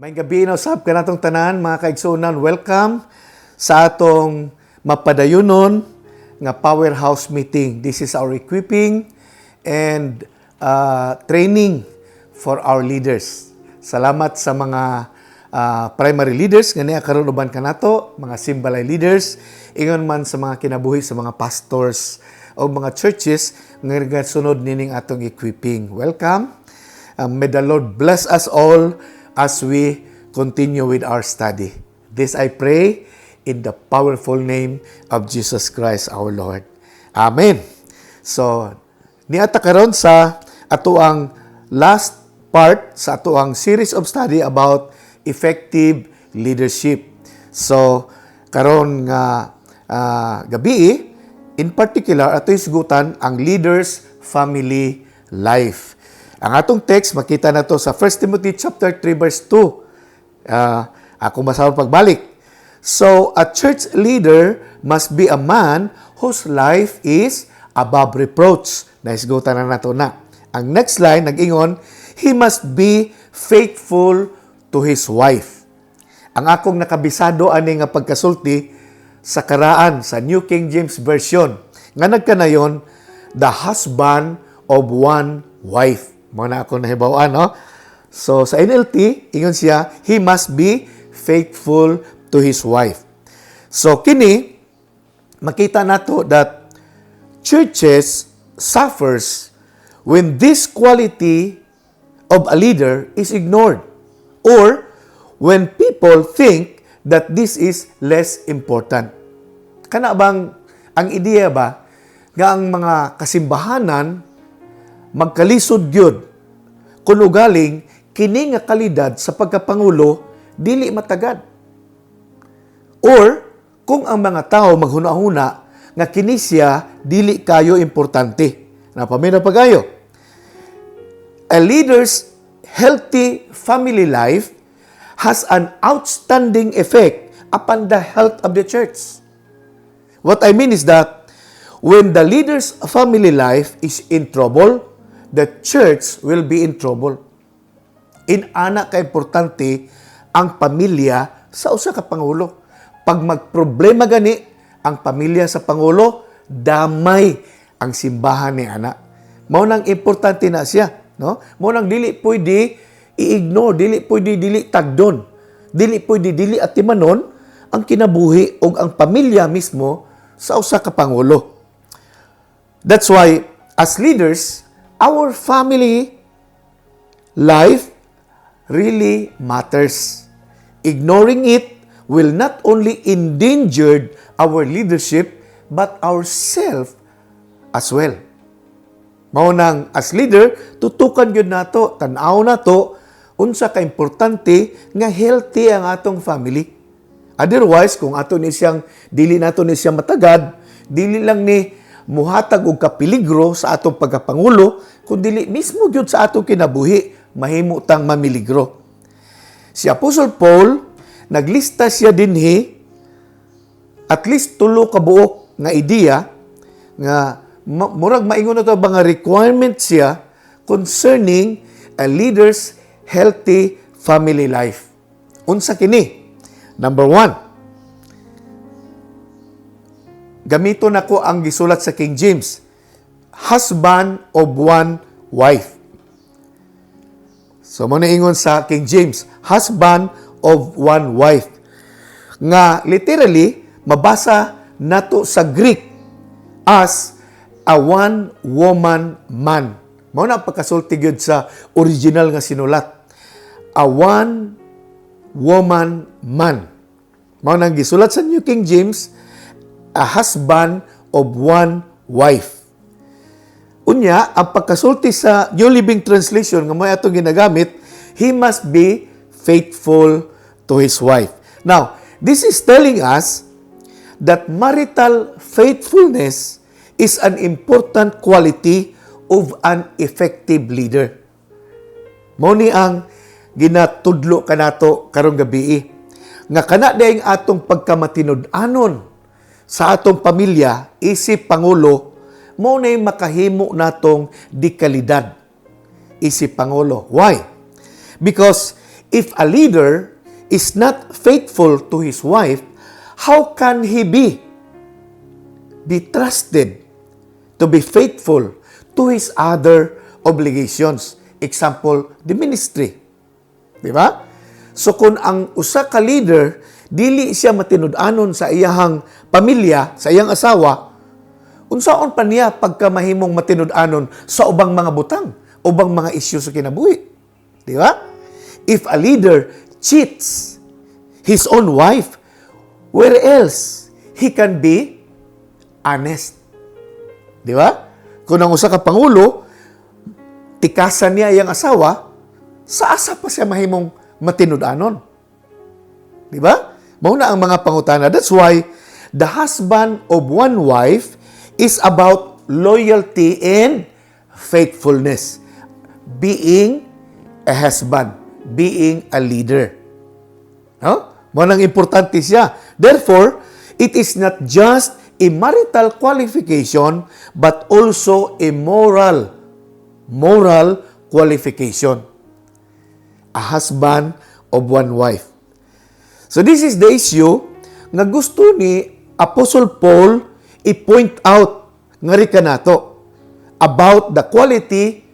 May gabi na usab ka natong tanan, mga kaigsunan. Welcome sa atong mapadayunon nga powerhouse meeting. This is our equipping and training for our leaders. Salamat sa mga primary leaders nga niya karon uban kanato, mga simbalay leaders, ingon man sa mga kinabuhi sa mga pastors o mga churches nga sunod nining atong equipping. Welcome. May the Lord bless us all as we continue with our study. This I pray in the powerful name of Jesus Christ our Lord. Amen. So, niata karon sa atoang last part sa atoang series of study about effective leadership. So, karon nga gabi, in particular, ato'y sugutan ang leaders' family life. Ang atong text, makita na to sa 1 Timothy chapter 3 verse 2. Ako masawang pagbalik. So, a church leader must be a man whose life is above reproach. Naisgutan na nato na. Ang next line, nag-ingon, he must be faithful to his wife. Ang akong nakabisado ani nga pagkasulti sa karaan sa New King James Version, nga nagkanayon, the husband of one wife. Muna ako nahibawan, no? So, sa NLT, ingon siya, he must be faithful to his wife. So, kini, makita nato that churches suffers when this quality of a leader is ignored or when people think that this is less important. Kana bang, ang ideya ba, nga ang mga kasimbahanan magkalisod gyud kun ugaling kini nga kalidad sa pagkapangulo dili matagad. Or kung ang mga tao maghuna-huna nga kini siya dili kayo importante. Napamina pagayo. A leader's healthy family life has an outstanding effect upon the health of the church. What I mean is that when the leader's family life is in trouble, the church will be in trouble. Inana ka-importante ang pamilya sa usa ka pangulo. Pag magproblema gani ang pamilya sa pangulo, damay ang simbahan ni ana. Mao nang importante na siya, no? Mao nang dili pwede i-ignore, dili pwede dili tagdon. Dili pwede dili atimanon ang kinabuhi o ang pamilya mismo sa usa ka pangulo. That's why as leaders, our family life really matters. Ignoring it will not only endanger our leadership, but ourselves as well. Mao nang as leader, tutukan yun nato, tanaw nato, unsa ka importante nga healthy ang atong family. Otherwise, kung ato ni siyang, dili nato ni siyang matagad, dili lang ni muhatag og kapiligro sa atong pagkapangulo, kundi mismo gyud sa atong kinabuhi mahimo tang mamiligro. Si Apostle Paul naglista siya dinhi at least tulo ka buok nga ideya nga murag maingon na to mga requirements siya concerning a leader's healthy family life. Unsa kini? Number 1, gamiton ako ang gisulat sa King James, husband of one wife. So, muna ingon sa King James, husband of one wife. Nga, literally, mabasa nato sa Greek as a one-woman man. Mao na pagkasulti gyud sa original nga sinulat. A one-woman man. Mao nang gisulat sa New King James, a husband of one wife. Unya, ang pagkasulti sa New Living Translation, nga mo atong ginagamit, he must be faithful to his wife. Now, this is telling us that marital faithfulness is an important quality of an effective leader. Mao ni ang ginatudlo kanato karong gabi. Nga kana daing atong pagkamatinud-anon sa atong pamilya, isip Pangulo, mo na makahimo natong dikalidad. Isip Pangulo. Why? Because if a leader is not faithful to his wife, how can he be trusted to be faithful to his other obligations? Example, the ministry. Di ba? So kung ang usa ka leader, dili siya matinud-anon sa iyahang pamilya, sa iyang asawa, unsaon pa niya pagka mahimong matinud-anon sa ubang mga butang, ubang mga isyu sa kinabuhi. Di ba? If a leader cheats his own wife, where else he can be honest? Di ba? Kung ang usa ka pangulo, tikasan niya iyang asawa, sa asa pa siya mahimong matinud-anon? Di ba? Mauna ang mga pangutana. That's why the husband of one wife is about loyalty and faithfulness. Being a husband, being a leader. No? Maunang importante siya. Therefore, it is not just a marital qualification, but also a moral qualification. A husband of one wife. So this is the issue nga gusto ni Apostle Paul i-point out nga rika nato about the quality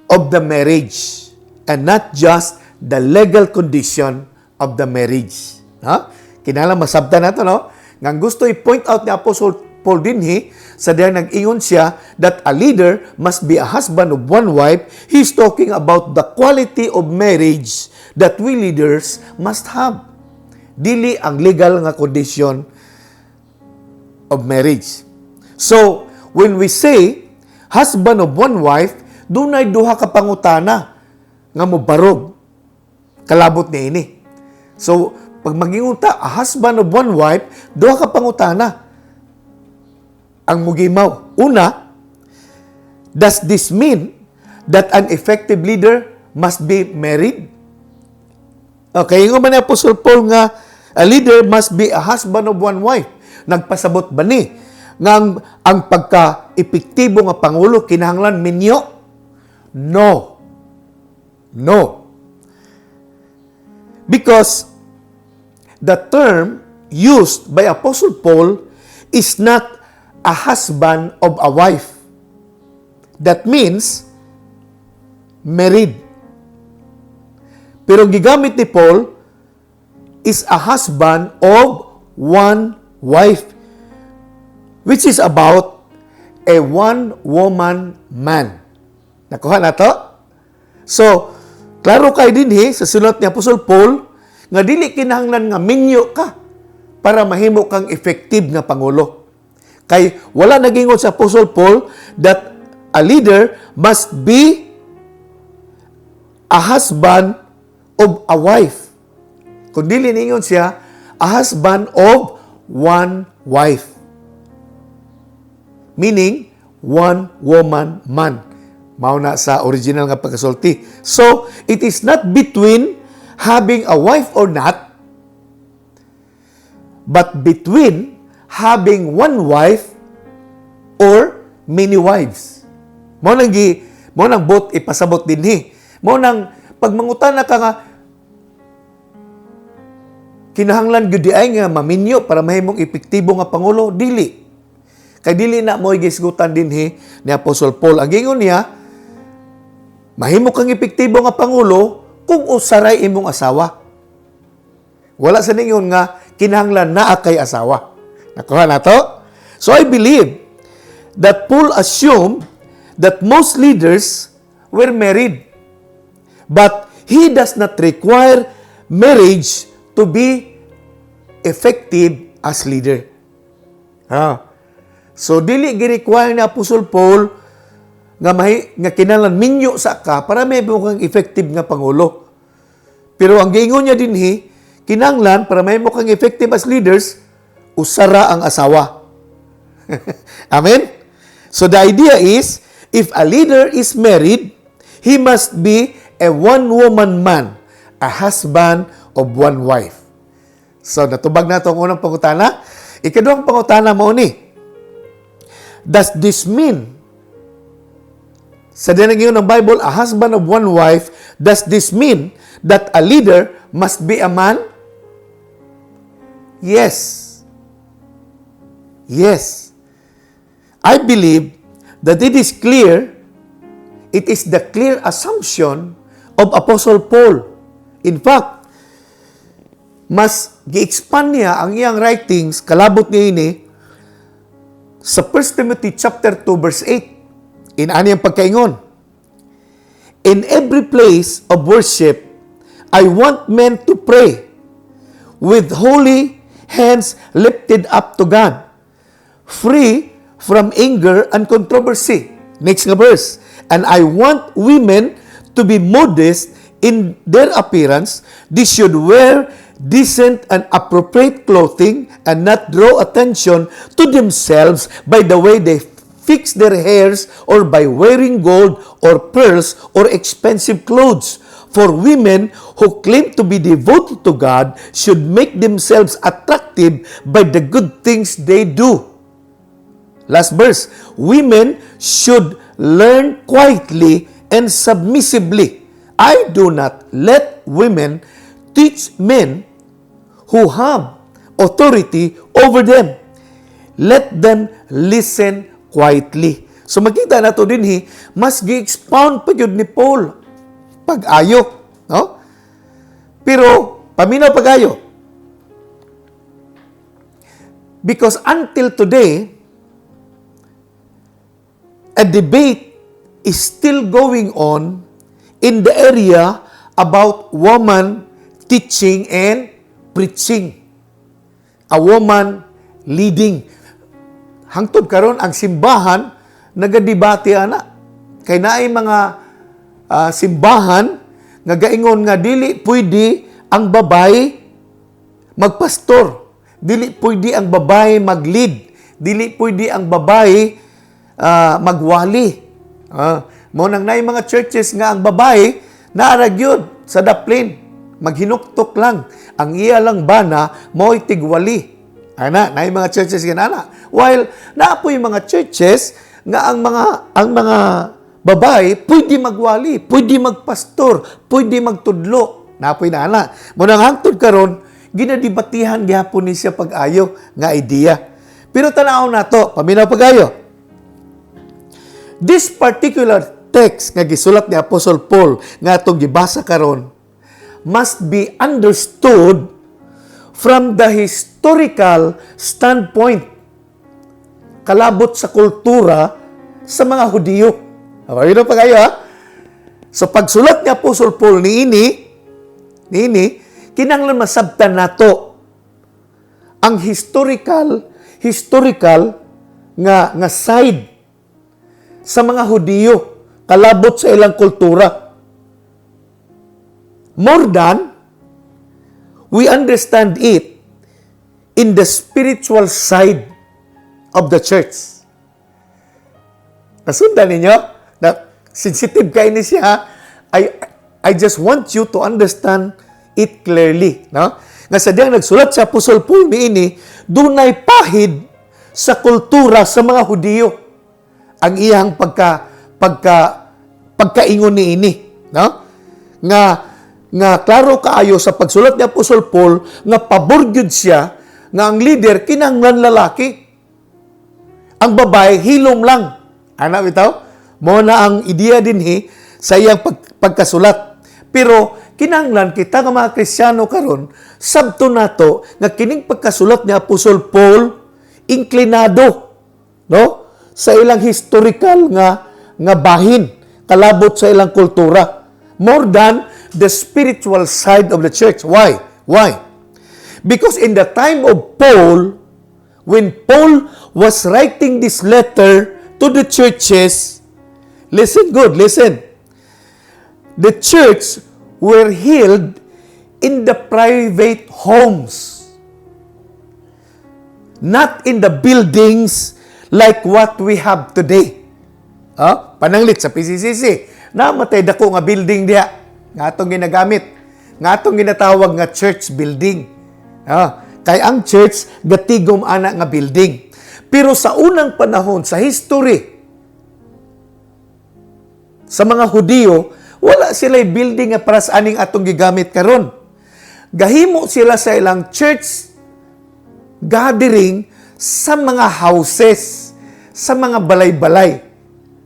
of the marriage and not just the legal condition of the marriage. No? Kinala masabta nato, no? Nga gusto i-point out ni Apostle Paul dinhi sa diyan nag-ingon siya that a leader must be a husband of one wife. He's talking about the quality of marriage that we leaders must have. Dili ang legal nga condition of marriage. So, when we say husband of one wife, dunay duha ka pangutana nga mobarog kalabot niini. So, pag magingunta, a husband of one wife, duha ka pangutana ang mugimaw. Una, does this mean that an effective leader must be married? Okay, yung man ni Apostle Paul nga, a leader must be a husband of one wife. Nagpasabot ba ni nga ang pagka-epektibo nga pangulo kinahanglan minyo? No. Because the term used by Apostle Paul is not a husband of a wife. That means married. Pero gigamit ni Paul is a husband of one wife, which is about a one-woman man. Nakuha na to? So, klaro kay dinhi sa sulat ni Apostle Paul nga dili kinahanglan nga minyo ka para mahimo kang effective nga pangulo. Kay wala nagingon sa Apostle Paul that a leader must be a husband of a wife. Kung dili ningon siya, a husband of one wife. Meaning, one woman man. Mauna sa original nga pagkasulti. So, it is not between having a wife or not, but between having one wife or many wives. Mo nang bot ipasabot dinhi. Mo nang pagmangutana ka nga kinahanglan gyud di ay nga maminyo para mahimong epektibo nga pangulo, dili. Kay dili na mo gisgutan dinhi ni Apostle Paul. Ang gingon niya, mahimo kang epektibo nga pangulo kung usaray imong asawa. Wala sa ningon nga kinahanglan naa kay asawa. Nakuha na to? So I believe that Paul assumed that most leaders were married. But he does not require marriage to be effective as leader. So dili gi-require ni Apostle Paul nga kinahanglan minyo sa ka para may kang effective nga pangulo. Pero ang giingon niya dinhi, kinahanglan para may kang effective as leaders, usara ang asawa. Amen? So the idea is, if a leader is married, he must be a one-woman man, a husband of one wife. So natubag na itong unang pangutana. Ikaduhang pangutana mo ni, does this mean, sa dinagin ng Bible, a husband of one wife, does this mean that a leader must be a man? Yes. Yes. I believe that it is clear, it is the clear assumption of Apostle Paul. In fact, mas gi-expand niya ang iyang writings, kalabot niya ini, sa 1 Timothy chapter 2 verse 8. Inani ang pagkaingon. In every place of worship, I want men to pray with holy hands lifted up to God, free from anger and controversy. Next nga verse. And I want women to be modest in their appearance. They should wear decent and appropriate clothing and not draw attention to themselves by the way they fix their hairs or by wearing gold or pearls or expensive clothes. For women who claim to be devoted to God should make themselves attractive by the good things they do. Last verse, women should learn quietly and submissively. I do not let women teach men who have authority over them. Let them listen quietly. So makita na to din mas gi-expound pa yun ni Paul pag-ayo, no? Pero paminaw pag-ayo. Because until today, a debate is still going on in the area about woman teaching and preaching. A woman leading. Hangtod karon ang simbahan nagadebate ana. Kay naay mga simbahan nga gaingon nga dili pwede ang babae magpastor. Dili pwede ang babae mag-lead. Dili pwede ang babae magwali. Mo nang nay mga churches nga ang babae naaragyod sa daplin. Maghinuktok lang. Ang iya lang bana mo'y tigwali. Ana, nay mga churches ganana. While naapoy mga churches nga ang mga babae pwede magwali, pwede magpastor, pwede magtudlo. Naapoy na ana. Mo nang hangtod karon ginadibatihan gyapon ni siya pag-ayo nga idea. Pero tanaw nato, paminaw pag-ayo. This particular text nga gisulat ni Apostle Paul nga atong gibasa karon must be understood from the historical standpoint. Kalabot sa kultura sa mga Hudiyo. Ano pa kayo, ha? So pagsulat ni Apostle Paul ni kinanglan masabtan nato ang historical nga side sa mga Hudiyo kalabot sa ilang kultura. More than we understand it in the spiritual side of the church. Nasundan ninyo? Na sensitive kayo ni siya. I just want you to understand it clearly. No? Nga sa diyang nagsulat sa Apostle Paul ni dunay pahid sa kultura sa mga Hudiyo ang iyang pagkaingon ni no? Nga klaro kaayo sa pagsulat ni Apostle Paul nga pabor gyud siya nga ang leader kinahanglan lalaki. Ang babae hilom lang. Ana bitaw? Mo na ang ideya dinhi sa iyang pagkasulat. Pero kinahanglan kita nga mga Kristiyano karon sabto nato nga kining pagkasulat ni Apostle Paul inklinado, no? Sa ilang historical nga bahin kalabot sa ilang kultura more than the spiritual side of the church. Why? Because in the time of Paul, when Paul was writing this letter to the churches, listen good, listen. The church were held in the private homes, not in the buildings like what we have today. Pananglit sa PCCC. Namatay dako nga building diha. Nga atong ginagamit. Nga atong ginatawag nga church building. Kay ang church, gatigom ana nga building. Pero sa unang panahon, sa history, sa mga Hudiyo, wala sila building nga para sa aning atong gigamit karon. Gahimo sila sa ilang church gathering sa mga houses, sa mga balay-balay.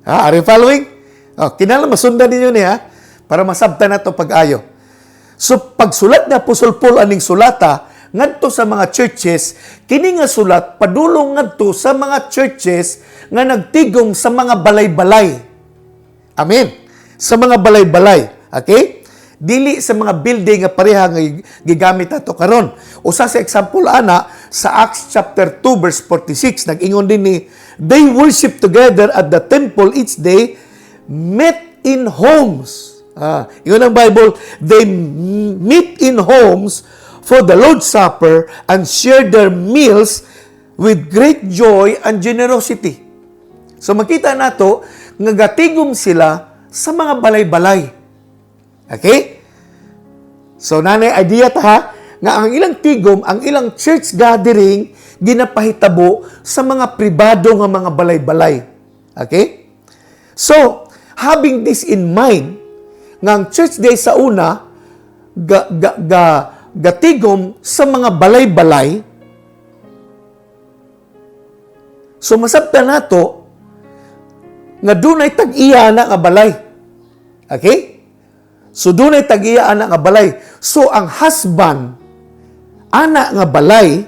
Are you following? Kinala masundan ninyo niya para masabtan na to pag-ayo. So pagsulat na Apostol Paul aning sulata ngadto sa mga churches, kini nga sulat padulong ngadto sa mga churches nga nagtigom sa mga balay-balay. Amen. Sa mga balay-balay. Okay? Dili sa mga building nga pareha nga gigamit nato karon. Usa sa example ana sa Acts chapter 2 verse 46 nag-ingon din ni they worship together at the temple each day, met in homes. Yun ang Bible. They meet in homes for the Lord's Supper and share their meals with great joy and generosity. So makita nato nga gatigom sila sa mga balay-balay. Okay? So nanay idea ta ha, nga ang ilang tigom, ang ilang church gathering ginapahitabo sa mga pribado nga mga balay-balay. Okay? So, having this in mind, nga ang church day sa una gatigom sa mga balay-balay. So masabtan nato nga dunay tag-iya na nga balay. Okay? So dunay tag-iya na nga balay. So ang husband ana nga balay,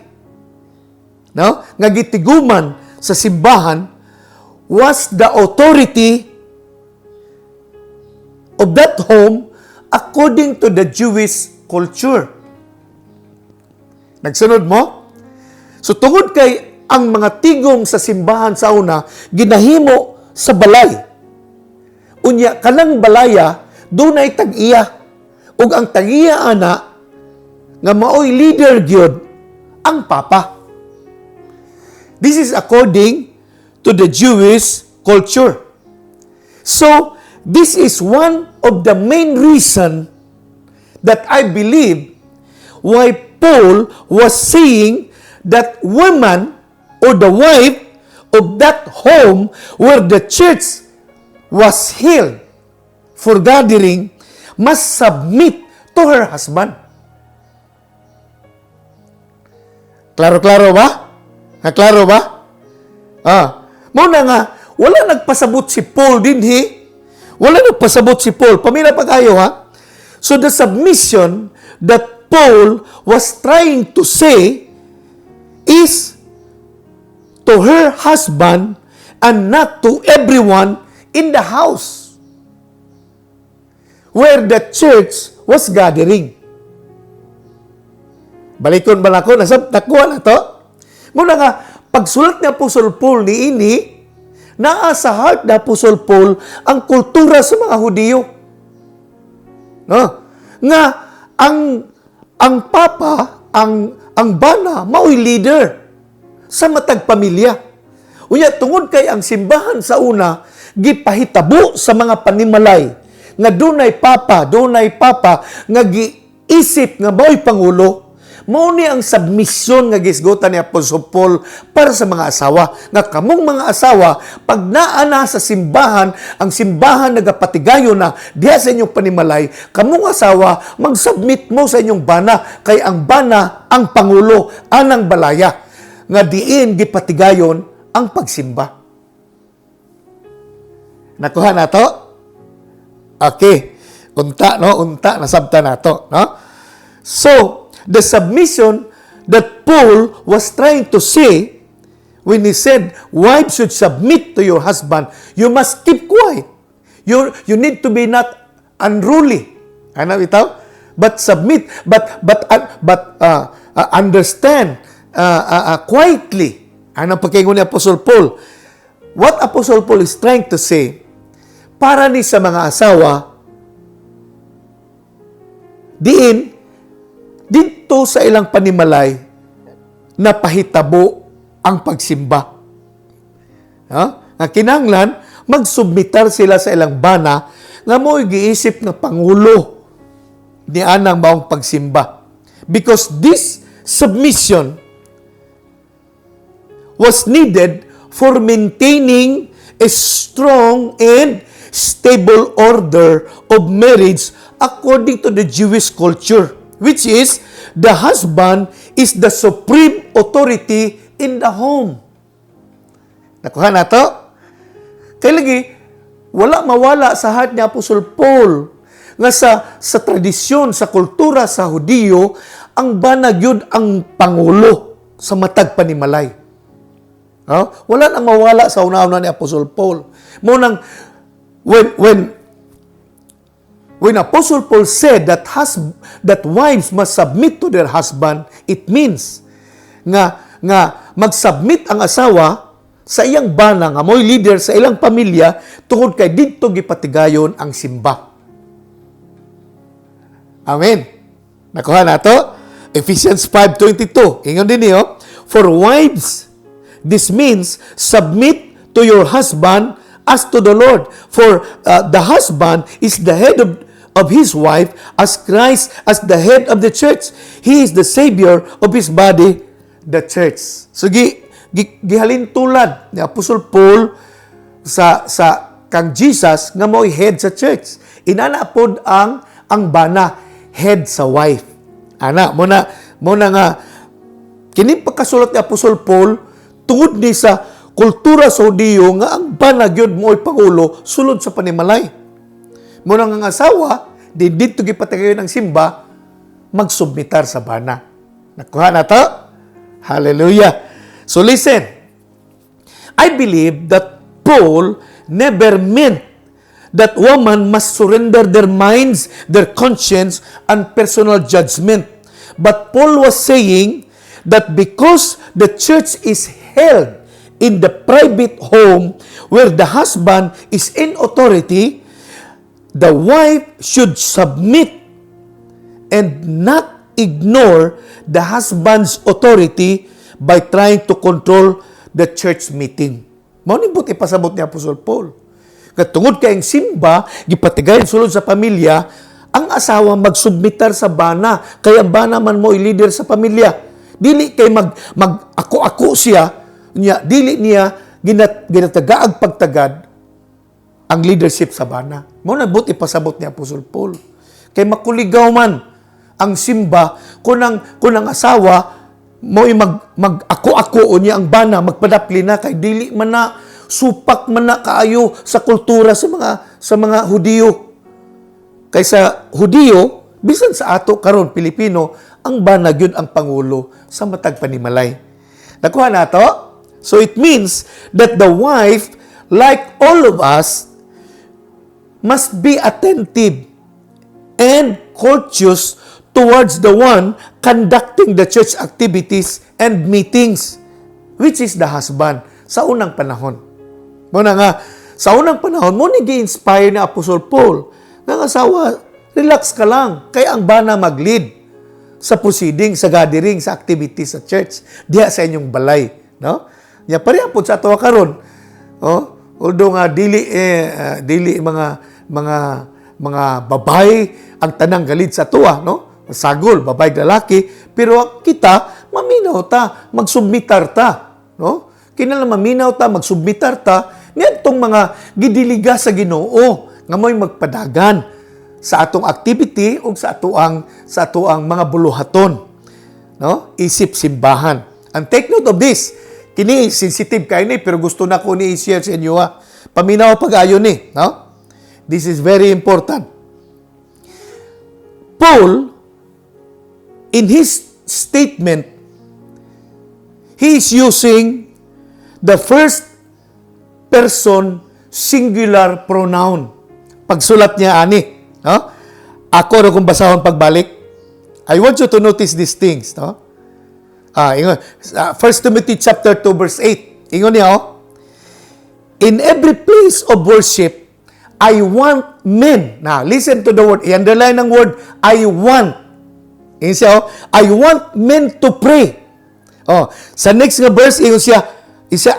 no, nga gitiguman sa simbahan was the authority of that home according to the Jewish culture. Nagsunod mo? So tungod kay ang mga tigom sa simbahan sa una ginahimo sa balay. Unya kanang balaya dunay tag-iya. Ug ang tag-iya ana nga maoy leader gyud ang papa. This is according to the Jewish culture. So, this is one of the main reason that I believe why Paul was saying that woman or the wife of that home where the church was held for gathering must submit to her husband. Klaro-klaro ba? Klaro ba? Muna nga, wala nagpasabot si Paul dinhi. Wala nagpasabot si Paul. Pamila pag-ayo ha? So the submission that Paul was trying to say is to her husband and not to everyone in the house where the church was gathering. Balikon ba nako? Nakuha na to? Muna nga, pagsulat ni Apostol Paul ni ini, naa sa heart ni Apostol Paul ang kultura sa mga Hudiyo. No? Nga, ang papa, ang bana, mao'y leader sa matag pamilya. Unya, tungod kay ang simbahan sa una, gipahitabo sa mga panimalay, nga dunay papa, nga giisip nga mao'y pangulo. Mao ni ang submission nga gisgutan ni Apostol Paul para sa mga asawa. Nga kamong mga asawa, pag naana sa simbahan, ang simbahan nagapatigayo na diha sa inyong panimalay, kamong asawa, mag-submit mo sa inyong bana, kay ang bana, ang pangulo, anang balaya. Nga diin gipatigayon ang pagsimba. Nakuha na to? Okay. Unta, nasabta na to. No? So, the submission that Paul was trying to say when he said, wives should submit to your husband, you must keep quiet. You need to be not unruly. Ano ito? But submit, but understand quietly. Ano pagkaingon ni Apostle Paul? What Apostle Paul is trying to say, para ni sa mga asawa, dito sa ilang panimalay, napahitabo ang pagsimba. Nga kinanglan, magsubmitar sila sa ilang bana nga mo'y giisip na pangulo ni anang maong pagsimba. Because this submission was needed for maintaining a strong and stable order of marriage according to the Jewish culture, which is the husband is the supreme authority in the home. Nakuha na to? Kaya lagi, wala mawala sa heart ni Apostol Paul nga sa tradisyon, sa kultura sa Hudiyo, ang banag yun ang pangulo sa matag panimalay. Wala nang mawala sa una-una ni Apostol Paul. Munang, when Apostle Paul said that wives must submit to their husband, it means nga mag-submit ang asawa sa iyang bana nga mo'y leader sa ilang pamilya tungod kay didto gipatigayon ang simba. Amen. Nakuha na to? Ephesians 5:22. Ingon din niyo, for wives, this means submit to your husband as to the Lord. For the husband is the head of his wife, as Christ as the head of the church. He is the Savior of his body, the church. So, gihalin tulad ni Apostol Paul sa kang Jesus nga mo'y head sa church. Inana pod ang bana, head sa wife. Ana, muna nga, kini pagkasulat ni Apostol Paul, tungod ni sa kultura sa Hudiyo nga ang bana gyud mo'y pangulo sulod sa panimalay. Muna nga asawa, dito gipatigayon ang simba, magsubmitar sa bana. Nakuha na to? Hallelujah. So listen, I believe that Paul never meant that women must surrender their minds, their conscience, and personal judgment. But Paul was saying that because the church is held in the private home where the husband is in authority, the wife should submit and not ignore the husband's authority by trying to control the church meeting. Maunibot ipasabot ni Apostol Paul. Katungod kay ang simba, gipatigayon sulod sa pamilya, ang asawa magsubmitar sa bana. Kaya bana man mo i-leader sa pamilya. Dili kay mag-ako-ako siya, dili niya ginatagaag pagtagad ang leadership sa bana. Maunibot ipasabot ni Apostol Paul. Kay makuligaw man ang simba kung ang asawa mo'y mag-ako-ako niya ang bana, magpadapli na kay dili man na supak man na kaayo sa kultura sa mga Hudiyo. Kay sa Hudiyo, bisan sa ato karon Pilipino, ang bana gyud ang pangulo sa matag panimalay. Nakuha na to? So it means that the wife, like all of us, must be attentive and courteous towards the one conducting the church activities and meetings, which is the husband, sa unang panahon. Muna nga, sa unang panahon, muna gi-inspire ni Apostol Paul, ng asawa, relax ka lang, kaya ang bana mag-lead sa proceeding, sa gathering, sa activities sa church, diya sa inyong balay. No? Ya, parehapon sa ato karon. Although nga, dili mga babae ang tanang galid sa tuwa, no? Sagol, babae, lalaki, pero kita, maminaw ta, magsubmitar ta, no? Kinala maminaw ta, magsubmitar ta, niyan tong mga gidiliga sa Ginoo, nga mo'y magpadagan sa atong activity o sa atuang mga buluhaton, no? Isip simbahan. And take note of this, kini sensitive kayo ni, pero gusto na ko ni i-share sa inyo, ha? Paminaw pag-ayon ni, no? This is very important. Paul, in his statement, he is using the first person singular pronoun. Pagsulat niya ani, no? Ako ro kung basahon pagbalik. I want you to notice these things, no? Ingon, 1 Timothy chapter 2 verse 8. Ingon niya, in every place of worship, I want men. Now, listen to the word. I-underline ng word, I want. Ingon siya, I want men to pray. Sa next nga verse, ingon siya,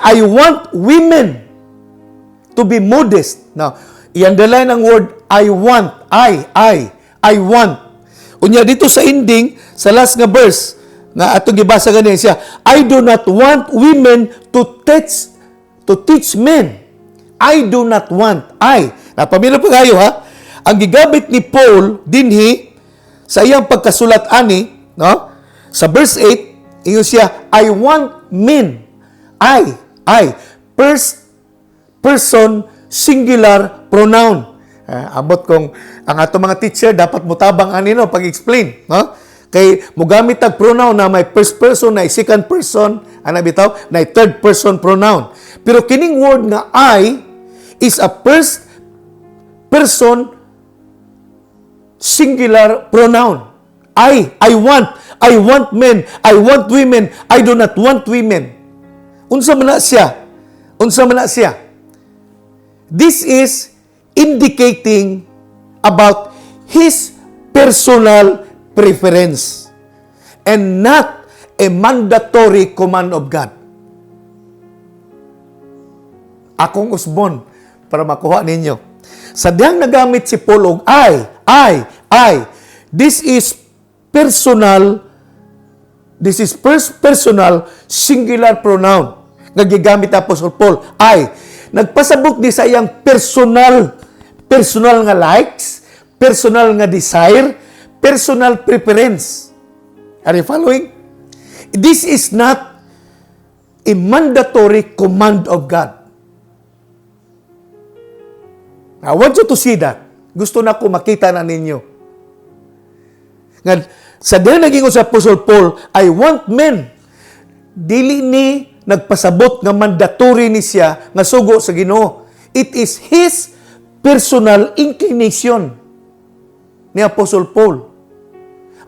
I want women to be modest. Now, i-underline ng word, I want. I want. Unya dito sa ending, sa last nga verse, nga atong gibasa ganin siya, I do not want women to teach men. I do not want. Napamilo pa kayo ha. Ang gigamit ni Paul dinhi sa iyang pagkasulat ani, no? Sa verse 8, ingon siya, I want men. First person singular pronoun. Ambot kong ang ato mga teacher dapat mutabang ani no pag-explain, no? Kay mogamit tag pronoun na may first person, na second person, ana bitaw, na third person pronoun. Pero kining word nga I is a first person singular pronoun. I want men, I want women, I do not want women. Unsa man na siya? This is indicating about his personal preference and not a mandatory command of God. Akong usbon para makuha ninyo. Sadyang nagamit si Paul og I. This is personal. This is first personal singular pronoun. Nagigamit Apostle Paul, I. Nagpasabot di sa iyang personal nga likes, personal nga desire, personal preference. Are you following? This is not a mandatory command of God. I want you to see that. Gusto na ko makita na ninyo. Nga, sa diyan naging sa Apostle Paul, I want men. Dili ni nagpasabot nga mandatory ni siya nga sugo sa Ginoo. It is his personal inclination ni Apostle Paul.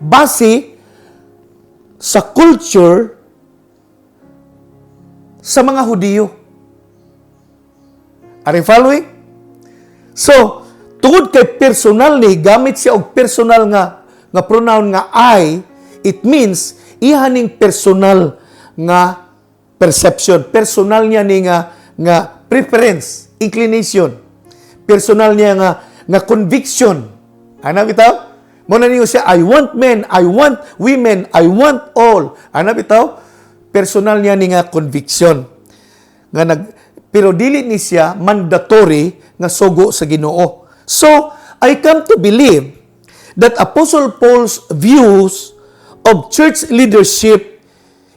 Base sa culture sa mga Hudiyo. Are you following? So, tungod kay personal ni, gamit siya og personal nga pronoun nga I, it means ihaning personal nga perception. Personal niya ni nga preference, inclination. Personal niya nga conviction. Ano bitaw? Muna niyo siya, I want men, I want women, I want all. Ano bitaw? Personal niya ni nga conviction. Pero dili ni siya mandatory nga sugo sa Ginoo. So, I come to believe that Apostle Paul's views of church leadership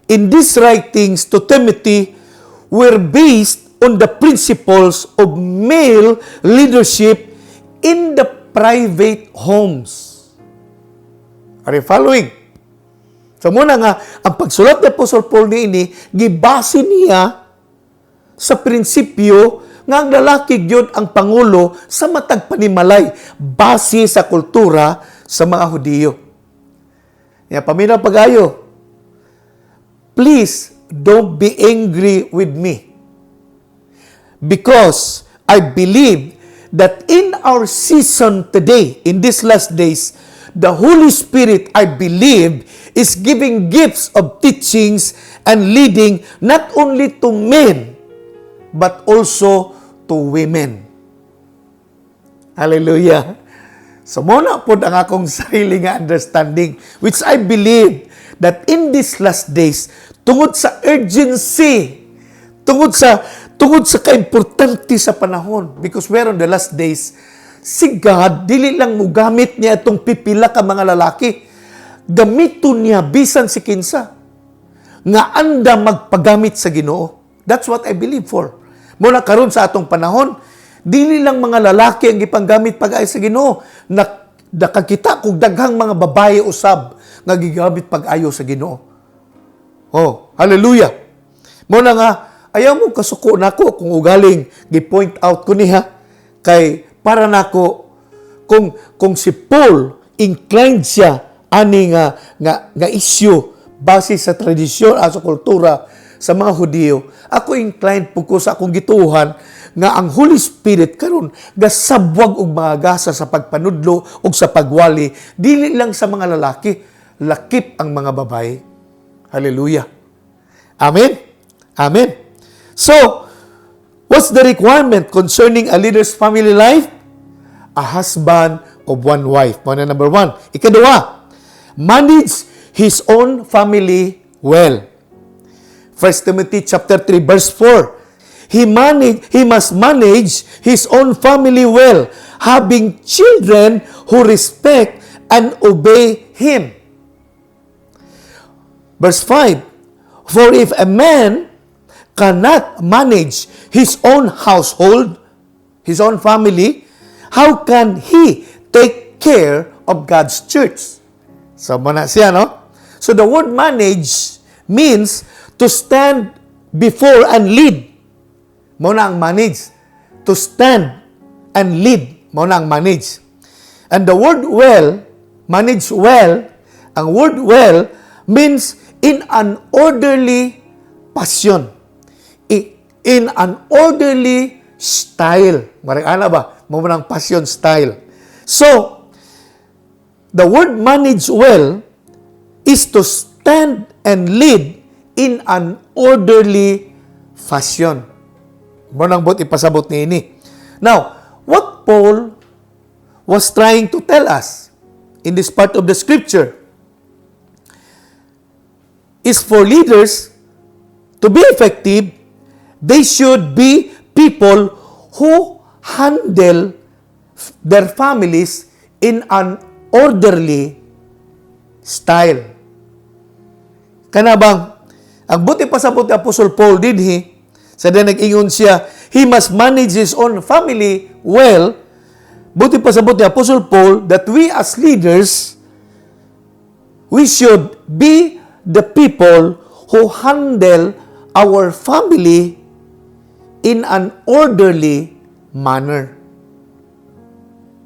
in these writings to Timothy were based on the principles of male leadership in the private homes. Are you following? So muna nga, ang pagsulat ni Apostle Paul ni gibase niya sa prinsipyo nga ang lalaki gyud ang pangulo sa matag panimalay base sa kultura sa mga Hudiyo. Paminaw pagayo. Please don't be angry with me. Because I believe that in our season today, in these last days, the Holy Spirit, I believe, is giving gifts of teachings and leading not only to men, but also to women. Hallelujah. So, muna po ang akong sarili nga understanding, which I believe that in these last days, tungod sa urgency, tungod sa kaimportante sa panahon, because we're on the last days, si God, dili lang mo gamit niya itong pipila ka mga lalaki. Gamiton niya bisan si kinsa. Nga anda magpagamit sa Ginoo. That's what I believe for. Muna karon sa atong panahon, dili lang mga lalaki ang gipanggamit pag-ay sa Ginoo. Nakakita kog daghang mga babae usab nga gigamit pag-ayo sa Ginoo. Oh, hallelujah. Muna nga, ayaw mo kasuko nako kung ugaling gi-point out ko niya kay para nako kung si Paul inclined siya ani nga issue base sa tradisyon sa kultura sa mga Hudiyo, ako inclined po ko sa akong gituhan nga ang Holy Spirit karon gasabwag og mga gasa sa pagpanudlo ug sa pagwali dili lang sa mga lalaki, lakip ang mga babae. Hallelujah. Amen. Amen. So, what's the requirement concerning a leader's family life? A husband of one wife. Muna number 1. Ikaduha, manage his own family well. 1 Timothy chapter 3 verse 4. he must manage his own family well, having children who respect and obey him. Verse 5, for if a man cannot manage his own household, his own family, how can he take care of God's church? So, muna siya, no? So, the word manage means to stand before and lead. Muna ang manage. To stand and lead. Muna ang manage. And the word well, manage well, ang word well means in an orderly passion. In an orderly style. Marikana ba? Muna ang passion style. So, the word manage well is to stand and lead in an orderly fashion. Muna ang ipasabot ni ini. Now, what Paul was trying to tell us in this part of the scripture is for leaders to be effective, they should be people who handle their families in an orderly style. Kana bang, ang buti pasabot ni Apostle Paul dinhi, sa nag-ingon siya, he must manage his own family well. Buti pasabot ni Apostle Paul that we as leaders, we should be the people who handle our family in an orderly manner.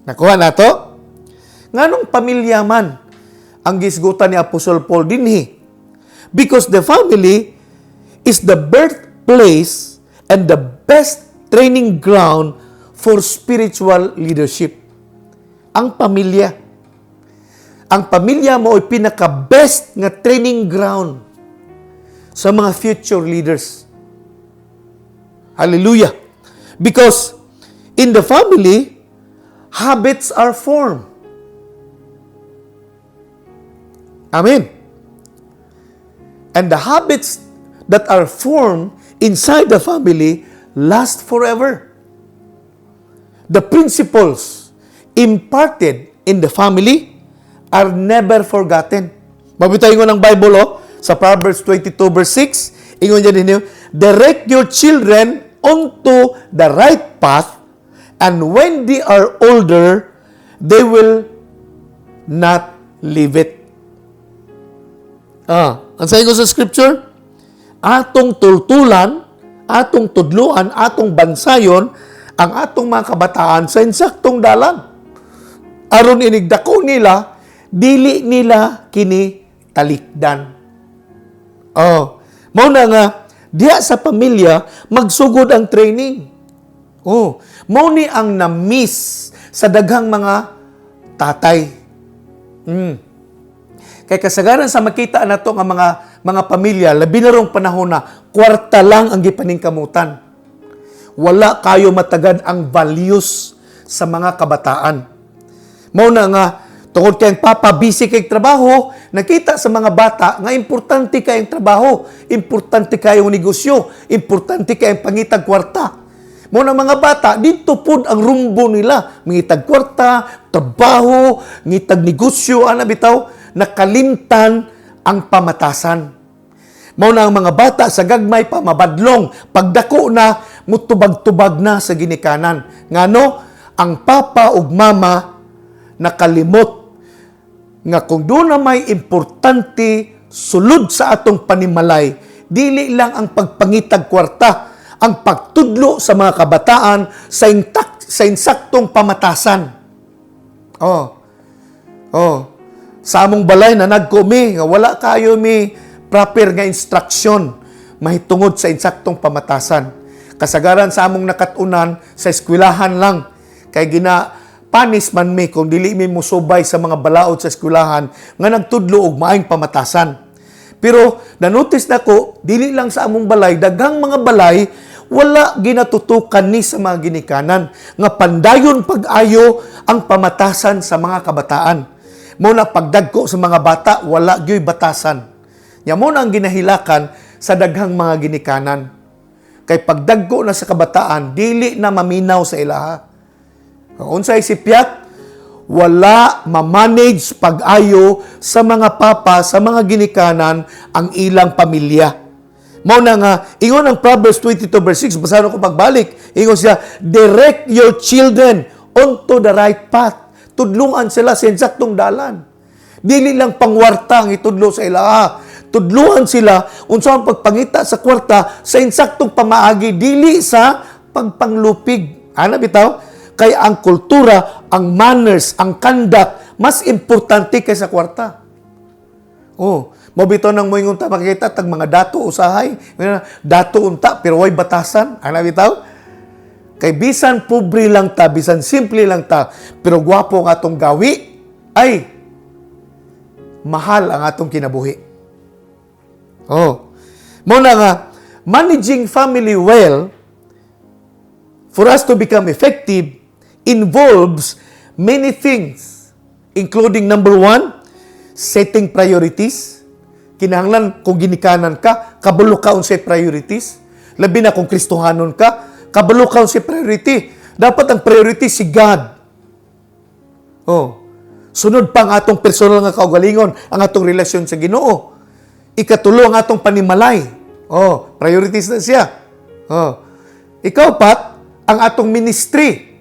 Nakuha na to? Nganong pamilya man ang gisgutan ni Apostle Paul dinhi? Because the family is the birthplace and the best training ground for spiritual leadership. Ang pamilya. Ang pamilya mo ay pinaka-best nga training ground sa mga future leaders. Hallelujah. Because in the family, habits are formed. Amen. And the habits that are formed inside the family last forever. The principles imparted in the family are never forgotten. Mabitayin ko ng Bible, sa Proverbs 22 verse 6, ingon dyan ninyo, direct your children onto the right path, and when they are older, they will not leave it. Ang sayo ko sa scripture, atong tultulan, atong tudluan, atong bansayon, ang atong mga kabataan sa insaktong dalan. Aron inigdako nila, dili nila kini talikdan. Mao na nga, diha sa pamilya, magsugod ang training. Mao ni ang na-miss sa daghang mga tatay. Kaya kasagaran sa makita na to nga mga pamilya, labi na rong panahon na kwarta lang ang gipaningkamutan. Wala kayo matagad ang values sa mga kabataan. Mao na nga, tungod kayong papa, busy kayong trabaho, nakita sa mga bata nga importante kayong trabaho, importante kayong negosyo, importante kayong pangitag kwarta. Mao na mga bata, dito po ang rumbo nila. Mangitag kwarta, trabaho, ngitag negosyo, bitaw, nakalimtan ang pamatasan. Mao na ang mga bata sa gagmay pa mabadlong, pagdako na, mutubag-tubag na sa ginikanan. Ngano, ang papa ug mama nakalimot nga kung doon na may importante sulod sa atong panimalay, dili lang ang pagpangitag kwarta, ang pagtudlo sa mga kabataan sa insaktong pamatasan. Sa among balay na nagkumi, nga wala kayo mi proper nga instruction mahitungod sa insaktong pamatasan. Kasagaran sa among nakatunan sa eskwelahan lang, kay panis man mi kung dili mi musubay sa mga balaod sa eskwelahan nga nagtudlo og maayong pamatasan. Pero na-notice nako, dili lang sa among balay, daghang mga balay wala ginatutukan ni sa mga ginikanan nga pandayon pag-ayo ang pamatasan sa mga kabataan. Muna pagdagko sa mga bata, wala gyoy batasan. Nya mo na ang ginahilakan sa daghang mga ginikanan. Kay pagdagko na sa kabataan, dili na maminaw sa ilaha. Kung unsay sipyat, wala ma-manage pag-ayo sa mga papa, sa mga ginikanan, ang ilang pamilya. Mao na nga, ingon ang Proverbs 22 verse 6, basahin ko pagbalik, ingon siya, direct your children onto the right path. Tudlungan sila sa insaktong dalan. Dili lang pangwarta ang itudlo sa ilaha. Tudluhan sila unsa ang pagpangita sa kwarta sa insaktong pamaagi, dili sa pagpanglupig. Ana bitaw? Kay ang kultura, ang manners, ang conduct, mas importante kaysa kwarta. Oh, mabito nang moingon ta makita tag mga dato usahay, dato unta pero way batasan. Ana bitaw? Kay bisan pobre lang ta, bisan simple lang ta, pero gwapo ang atong gawi, ay mahal ang atong kinabuhi. Oh. Muna nga, managing family well, for us to become effective, involves many things, including number 1, setting priorities. Kinahanglan kung ginikanan ka, kabalo ka unsay priorities. Labi na kung Kristohanon ka, kabalo ka unsay priority. Dapat ang priority si God. Oh. Sunod pa ang atong personal nga kaugalingon, ang atong relasyon sa Ginoo. Ikatulo ang atong panimalay. Oh, priorities na siya. Oh. Ikaw-pat, ang atong ministry.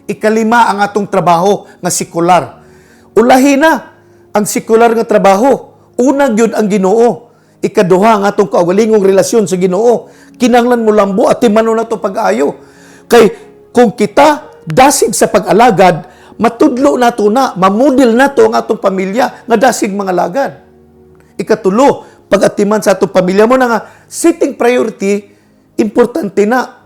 Ikalima, ang atong trabaho nga sekular. Ulahi na ang sekular nga trabaho. Una gyud ang Ginoo. Ikaduha, ang atong kaugalingong relasyon sa Ginoo. Kinahanglan mo lambo at timano na to pag-ayo. Kay kung kita dasig sa pag-alagad, matudlo na to na, mamudil na to ang atong pamilya nga dasig mga lagad. Ikatulo, pag-atiman sa atong pamilya mo na nga, setting priority, importante na.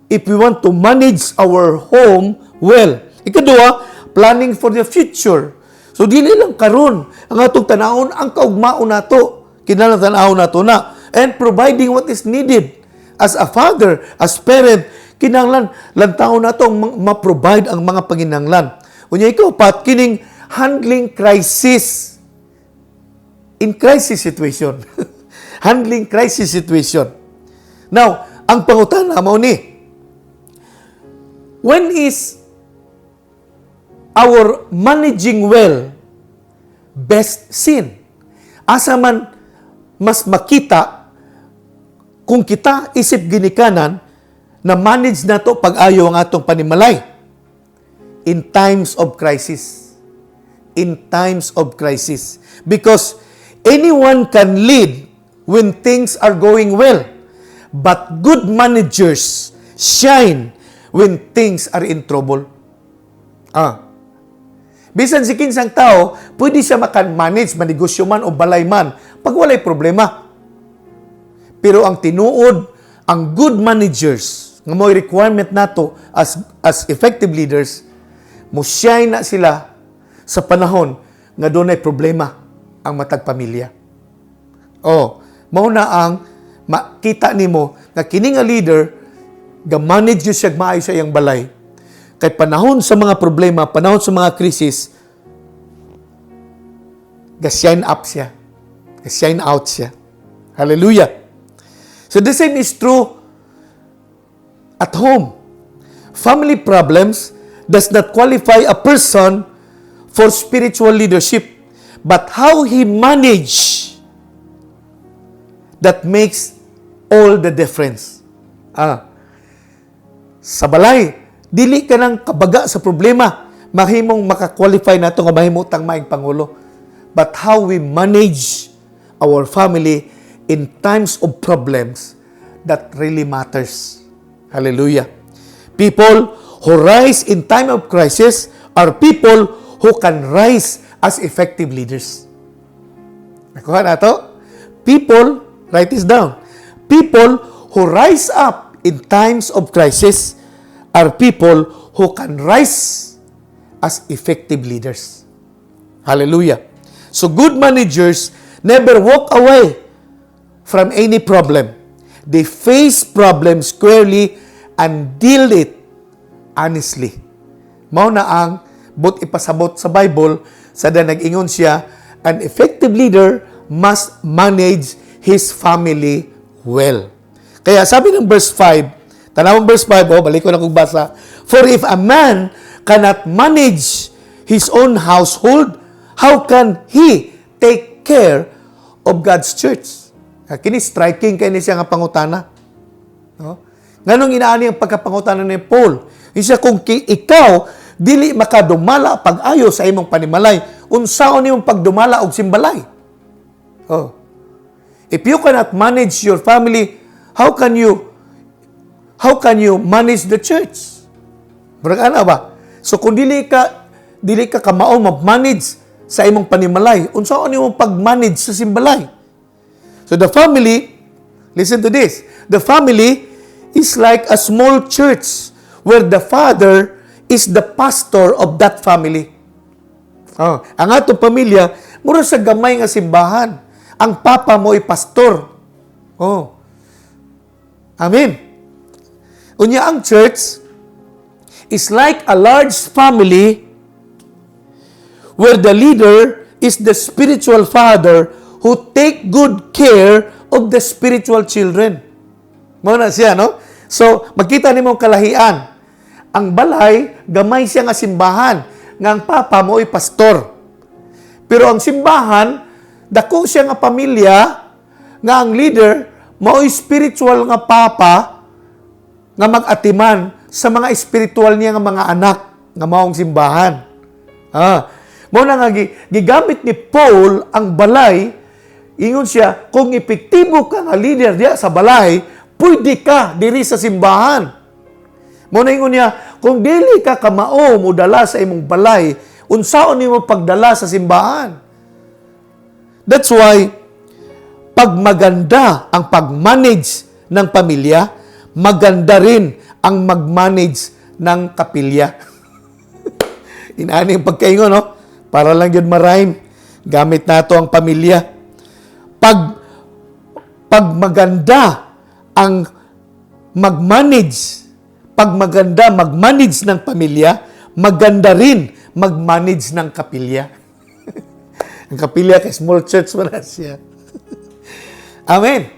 If we want to manage our home well. Ikadua, planning for the future. So, dili lang karon ang atong tanawon, ang kaugmaon nato. Kinahanglan tanawon nato na. And providing what is needed. As a father, as parent, kinahanglan lantaon nato ma-provide ang mga panginahanglan. Unya ikaw, pat, kining handling crisis. In crisis situation. Handling crisis situation. Now, ang pangutana mo ni, when is our managing well best seen? Asa man mas makita kung kita isip ginikanan na manage na to pag-ayo ang atong panimalay in times of crisis. In times of crisis. Because anyone can lead when things are going well. But good managers shine when things are in trouble. Bisan si kinsang tao, pwede siya makan-manage, manegosyo man o balay man, pag walay problema. Pero ang tinuod, ang good managers, nga mo requirement nato as effective leaders, mo shine na sila sa panahon nga doon ay problema ang matag pamilya. Mao na ang makita nimo nga kini nga leader ga-manage yun siya, maayo sa iyang balay. Kay panahon sa mga problema, panahon sa mga krisis, ga-shine up siya. Ga-shine out siya. Hallelujah. So the same is true at home. Family problems does not qualify a person for spiritual leadership, but how he manage that makes all the difference. Sa balay, dili ka nang kabaga sa problema, mahimong makakwalify na ito nga mahimutang maing Pangulo. But how we manage our family in times of problems, that really matters. Hallelujah. People who rise in time of crisis are people who can rise as effective leaders. Nakuha na ito? People, write this down. People who rise up in times of crisis are people who can rise as effective leaders. Hallelujah. So good managers never walk away from any problem. They face problems squarely and deal it honestly. Mao na ang but ipasabot sa Bible sa nag-ingon siya, an effective leader must manage his family well. Kaya sabi ng verse 5, tanawang verse 5, balik ko na kong basa. For if a man cannot manage his own household, how can he take care of God's church? Kini striking kay ni siya nga pangutana. No? Nganong inaani ang pagkapangutana ni Paul? Isa kung ikaw dili makadumala pag-ayo sa imong panimalay, unsaon imong pagdumala og simbalay? Oh. If you cannot manage your family, how can you manage the church? Murag ana ba? So kung dili ka kamao mag-manage sa imong panimalay, unsaon imong pag-manage sa simbalay? So the family, listen to this. The family is like a small church where the father is the pastor of that family. Oh, ang atong pamilya, mura sa gamay nga simbahan. Ang papa mo ay pastor. Oh. Amen. Unya ang church is like a large family where the leader is the spiritual father who take good care of the spiritual children. Mao na siya, no? So, makita nimo kalahian. Ang balay, gamay siya nga simbahan, nga ang papa mo ay pastor. Pero ang simbahan, dako siya nga pamilya, nga ang leader, mo ay spiritual nga papa, nga mag-atiman sa mga spiritual niya nga mga anak, nga maong simbahan. Mo na nga, gigamit ni Paul ang balay, ingon siya, kung epektibo ka nga leader diya sa balay, pwede ka diri sa simbahan. Mo na ingon niya, kung dili ka kamao mo dala sa imong balay, unsaon nimo pagdala sa simbahan? That's why, pag maganda ang pag-manage ng pamilya, maganda rin ang mag-manage ng kapilya. Inaani yung pagkaingon, no? Para lang yun ma-rhyme. Gamit nato ang pamilya. Pag maganda ang mag-manage ng pamilya, maganda rin mag-manage ng kapilya. Ang kapilya kay small church wala siya. Amen.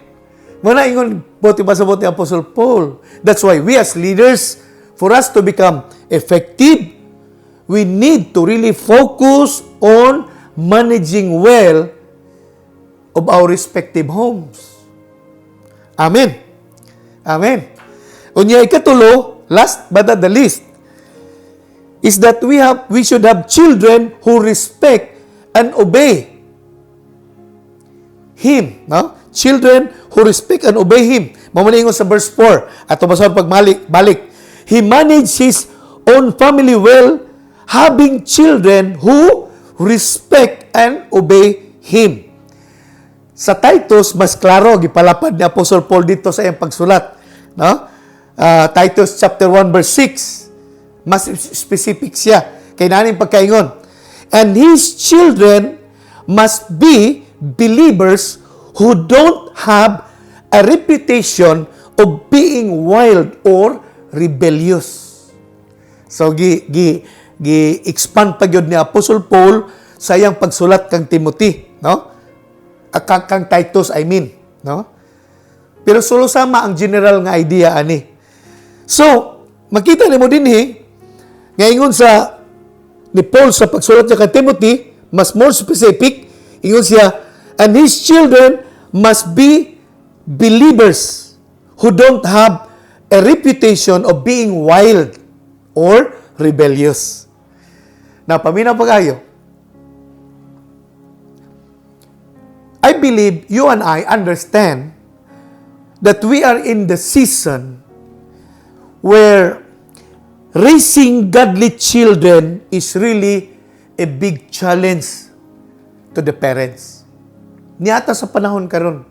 Muna ingon buti ba sa buti Apostle Paul. That's why we as leaders, for us to become effective, we need to really focus on managing well of our respective homes. Amen. Amen. Unya ikatulo, last but not the least, is that we should have children who respect and obey Him. No? Children who respect and obey Him. Mamalingon sa verse 4. At tumasawad pagbalik. He managed his own family well, having children who respect and obey Him. Sa Titus, mas klaro, gipalapad ni Apostle Paul dito sa iyang pagsulat. No? Titus chapter 1 verse 6. Mas specific siya. Kay naning pagkaingon. And his children must be believers who don't have a reputation of being wild or rebellious. So, gi-expand pa yun ni Apostle Paul sa iyang pagsulat kang Timothy. No? Kang Titus, I mean. No? Pero sulusama ang general nga idea ani. So, makita ni mo din ngayon sa ni Paul sa pagsulat niya kay Timothy, mas more specific, ingon siya, and his children must be believers who don't have a reputation of being wild or rebellious. Now, paminaw pag-ayo. I believe you and I understand that we are in the season where raising godly children is really a big challenge to the parents. Niata sa panahon karon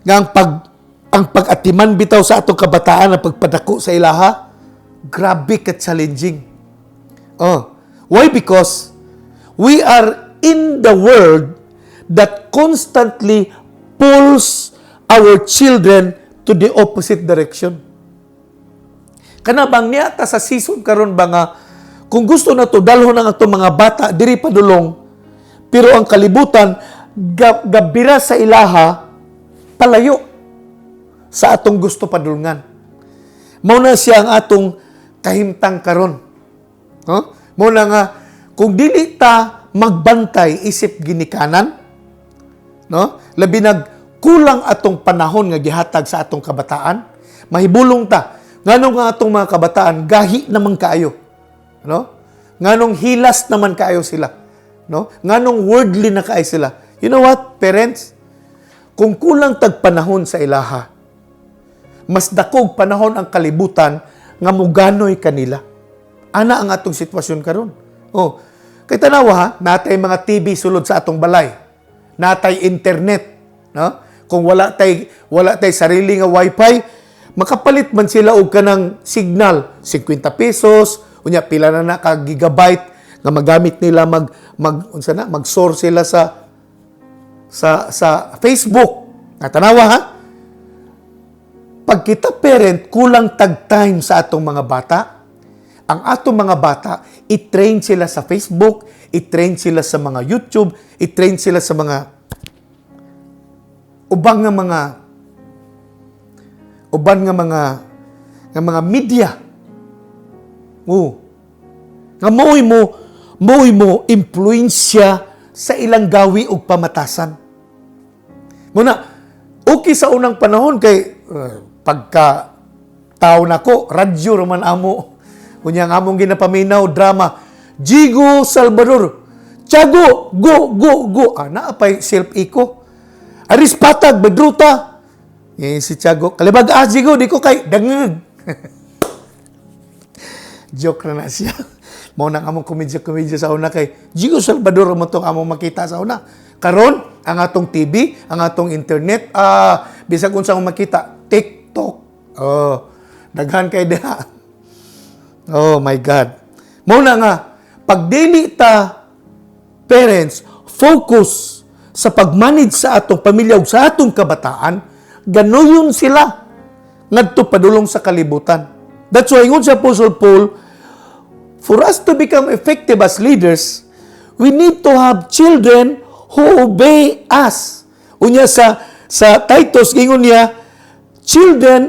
nga ang pag-atiman bitaw sa atong kabataan na pagpadako sa ilaha, grabe ka challenging. Why? Because we are in the world that constantly pulls our children to the opposite direction. Kanabang niya ta sa season karon ba nga kung gusto na to dalhon ang ato mga bata diri padulong, pero ang kalibutan gabira sa ilaha palayo. sa atong gusto padulngan. Mao na siya ang atong kahimtang karon. No? Mao na nga kung dili ta magbantay isip ginikanan, no? Labi kulang atong panahon nga gihatag sa atong kabataan, mahibulong ta nganong nga atong mga kabataan gahi naman kaayo, no? Nganong hilas naman kaayo sila, no? Nganong worldly na kaayo sila. You know what, parents? Kung kulang tag panahon sa ilaha, mas dakog panahon ang kalibutan nga muganoy kanila. Ana ang atong sitwasyon karon. Oh, kay tanawa ha, natay mga TV sulod sa atong balay. Natay internet, no? Kung wala tay sarili nga wifi, makapalit man sila og kanang signal, 50 pesos, unya pila na ka gigabyte nga magamit nila mag-source sila sa Facebook. Nga tanawa ha? Pag kita parent, kulang tag time sa atong mga bata. Ang atong mga bata, i-train sila sa Facebook, i-train sila sa mga YouTube, i-train sila sa mga uban nga mga media. Nga mo'y mo impluensya sa ilang gawi ug pamatasan. Muna, okay sa unang panahon kay pagka tao nako, radyo raman amo. Kunya nga among ginapaminaw drama, Jigo Salvador, Tiago, go. Naapay self-eco. Aris patag, bedruta. Si Tiago, kalibag Jigo, di ko kay dangag. Joke na siya. Mao nang among komedya sa una kay Jigo Salvador mo tong among makita sa una. Karon ang atong TV, ang atong internet, bisag unsang makita, TikTok. Daghan kay diha. Oh my God. Mao na nga pag dili ta parents focus sa pagmanage sa atong pamilya ug sa atong kabataan, ganoyon sila ngadto padulong sa kalibutan. That's why ingon sa Apostle Paul, for us to become effective as leaders, we need to have children who obey us. Unya sa Titus ingon niya,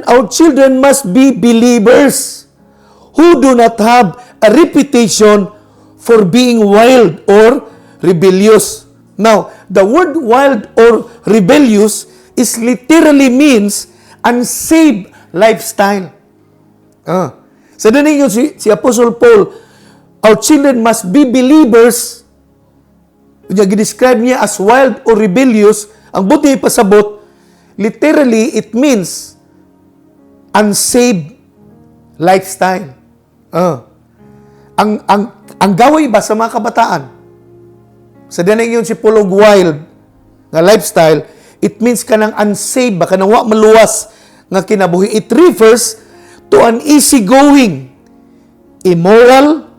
our children must be believers who do not have a reputation for being wild or rebellious. Now, the word wild or rebellious is literally means unsaved lifestyle. Sa daning yun si Apostle Paul, our children must be believers. Describe niya as wild or rebellious. Ang buti pasabot, literally it means unsaved lifestyle. Ang gaway ba sa mga kabataan? Sa daning yun si Paul og wild nga lifestyle, it means kanang unsaved ba, kanang wa maluwas nga kinabuhi. It refers to an easygoing, immoral,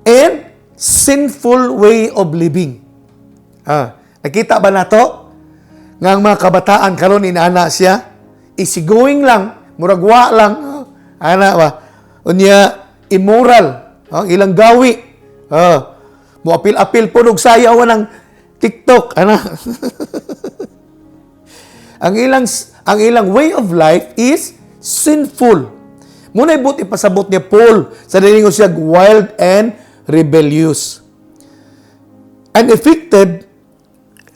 and sinful way of living. Nakita ba na to? Nga ang mga kabataan karon inaana siya, easygoing lang, muragwa lang, ana ba? Unya, immoral, ilang gawi. Muapil-apil po og sayaw ng TikTok, ana. ang ilang way of life is sinful. Muna ibut ipasabot niya Paul sa diningon siya wild and rebellious. An effective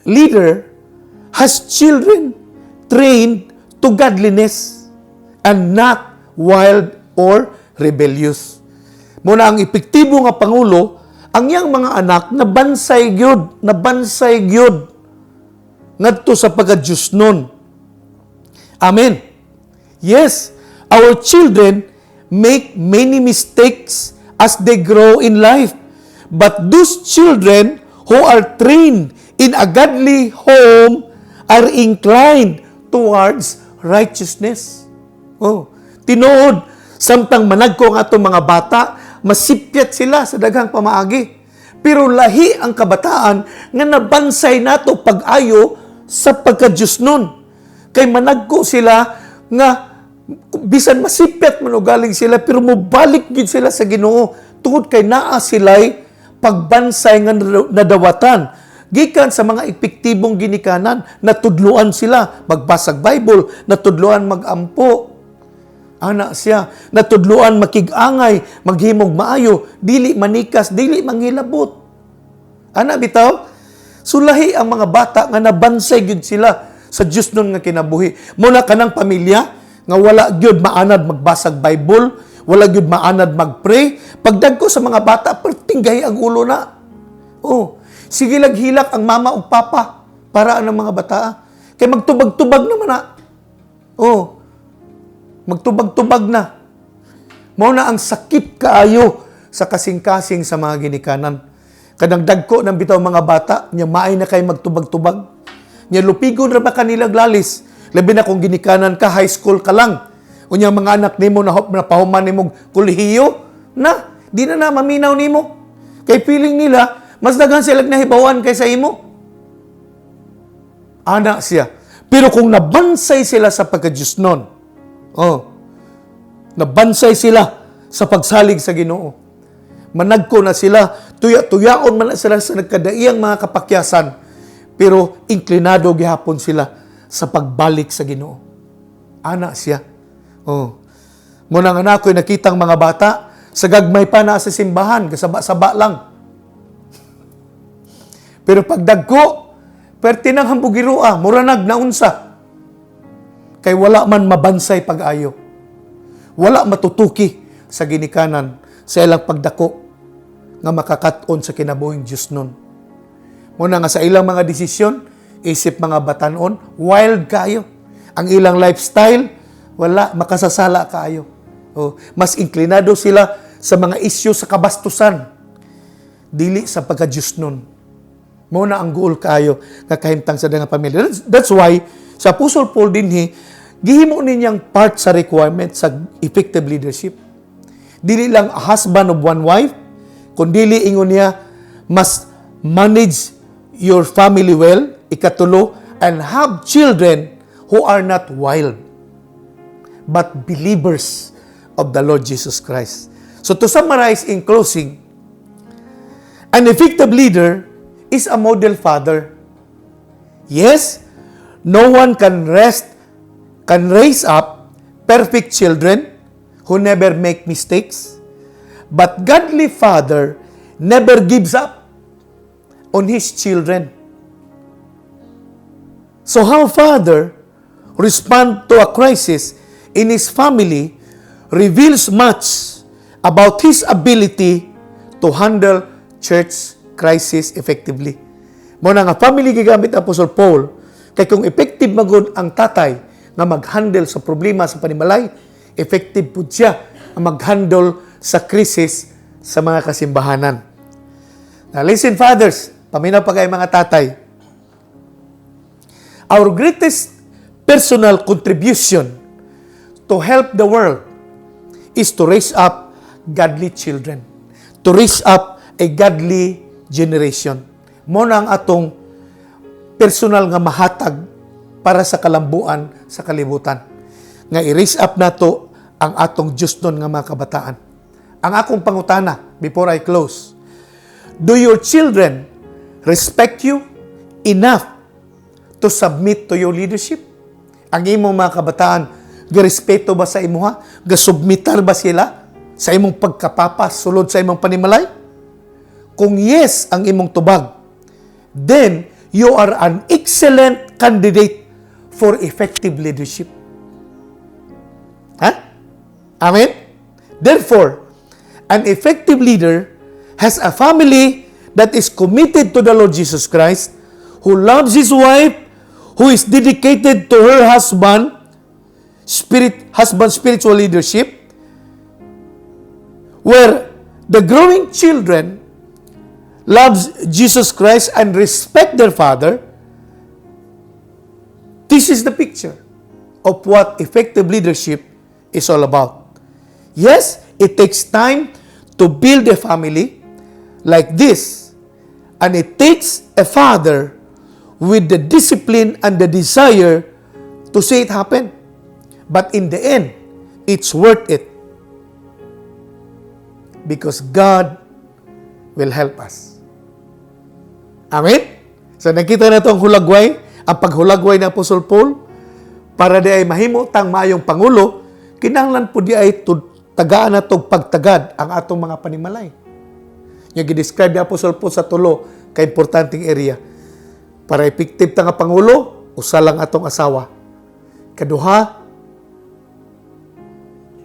leader has children trained to godliness and not wild or rebellious. Muna ang epektibo nga pangulo, ang iyang mga anak na bansay gyud ngadto sa pagka-Diosnon. Amen. Yes, our children make many mistakes as they grow in life. But those children who are trained in a godly home are inclined towards righteousness. Tinuod, samtang managko ang atong mga bata, masipyat sila sa daghang pamaagi. Pero lahi ang kabataan nga nabansay nato pag-ayo sa pagka-Diosnon. Kay managko sila nga bisan masipyat manugaling sila pero mobalik gid sila sa Ginoo tungod kay naa sila'y pagbansay nga nadawatan gikan sa mga epektibong ginikanan, natudluan sila magbasag Bible, natudluan magampo. Ana siya, natudluan makig-angay, maghimog maayo, dili manikas, dili manghilabot. Ana bitaw, sulahi ang mga bata nga nabansay gyud sila sa Dios nun nga kinabuhi. Muna kanang pamilya nga wala gyud maanad magbasag Bible, wala gyud maanad magpray. Pagdagko sa mga bata, pertinggay ang ulo na. Oh, sige hilak ang mama ug papa para ang mga bata. Kay magtubag-tubag naman na. Oh, magtubag-tubag na. Mao na ang sakit kaayo sa kasing-kasing sa mga ginikanan. Kadang dagko ng bitaw mga bata, nya maay na kay magtubag-tubag. Nya lupigon ra ba kanila glalis? Labi na kung ginikanan ka, high school ka lang. Unya mga anak nimo na pahuman nimo kolehiyo, na di na maminaw nimo. Kay feeling nila mas daghan sila nahibawan kaysa imo. Ana siya. Pero kung nabansay sila sa pagka-Diyos nun, nabansay sila sa pagsalig sa Ginoo. Managko na sila, tuya-tuyaon man na sila sa nagkadaiyang mga kapakyasan, pero inklinado gihapon sila sa pagbalik sa Ginoo. Ana siya. Muna nga na ako'y nakitang mga bata, sa gagmay pa na sa simbahan, kasaba-saba lang. Pero pagdagko, pertinang hambugirua, muranag na unsa. Kay wala man mabansay pag-ayo. Wala matutuki sa ginikanan sa ilang pagdako nga makakaton sa kinabuhing Diyos nun. Muna nga sa ilang mga desisyon, isip mga batanon, wild kayo. Ang ilang lifestyle, wala, makasasala kayo. Mas inklinado sila sa mga isyu sa kabastusan, dili sa pagka-Diyos nun. Muna ang goal kayo nga kahimtang sa mga pamilya. That's why, sa Apostle Paul dinhi, gihimo ninyang part sa requirement sa effective leadership. Dili lang a husband of one wife, kundi ingon niya, must manage your family well, ikatulo, and have children who are not wild, but believers of the Lord Jesus Christ. So to summarize in closing, an effective leader is a model father. Yes, no one can raise up perfect children who never make mistakes, but godly father never gives up on his children. So how father respond to a crisis in his family reveals much about his ability to handle church crisis effectively. Muna nga family gigamit Apostle Paul, kay kung effective magud ang tatay nga mag-handle sa problema sa panimalay, effective pud siya ang mag-handle sa krisis sa mga kasimbahanan. Now listen fathers, paminaw pa kay mga tatay. Our greatest personal contribution to help the world is to raise up godly children, to raise up a godly generation. Muna ang atong personal nga mahatag para sa kalambuan sa kalibutan. Nga i-raise up nato ang atong Diyos nun nga mga kabataan. Ang akong pangutana, before I close, do your children respect you enough to submit to your leadership? Ang imong mga kabataan, garespeto ba sa imo ha? Gasubmitar ba sila sa imong pagkapapas sulod sa imong panimalay? Kung yes ang imong tubag, then you are an excellent candidate for effective leadership. Ha? Amen? Therefore, an effective leader has a family that is committed to the Lord Jesus Christ, who loves his wife, who is dedicated to her husband, spiritual leadership, where the growing children loves Jesus Christ and respect their father. This is the picture of what effective leadership is all about. Yes, it takes time to build a family like this, and it takes a father with the discipline and the desire to see it happen. But in the end, it's worth it because God will help us. Amen? So nakita na ito ang hulagway, ang paghulagway ng Apostle Paul, para di ay mahimo tang maayong Pangulo, kinahanglan po di ay tagaan na itong pagtagad ang atong mga panimalay. Yung gidescribe ni Apostle Paul sa tulo ka importanteng area. Para effective ta nga Pangulo, usa lang atong asawa. Kaduha,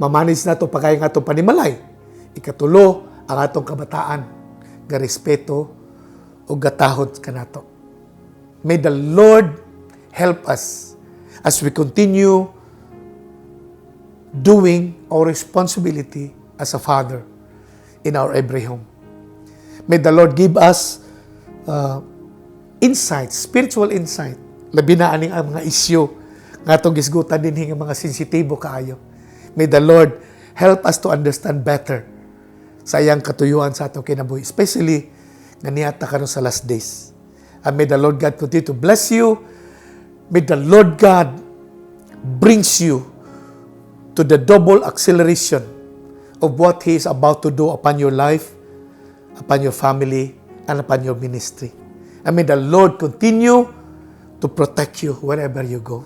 mamanage na ito pagkaya nga atong panimalay. Ikatulo, ang atong kabataan, ga respeto o gatahod kanato. May the Lord help us as we continue doing our responsibility as a father in our every home. May the Lord give us insight, spiritual insight, labi na aning ang mga isyu nga itong gisgutan din nga mga sensitibo kaayo. May the Lord help us to understand better sa iyang katuyuan sa atong kinabuhi, especially nga niyata karon sa last days. And may the Lord God continue to bless you. May the Lord God brings you to the double acceleration of what He is about to do upon your life, upon your family, and upon your ministry. And may the Lord continue to protect you wherever you go.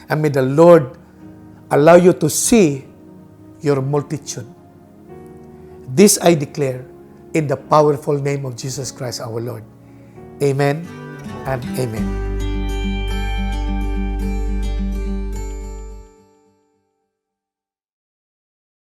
And may the Lord allow you to see your multitude. This I declare in the powerful name of Jesus Christ our Lord. Amen and amen.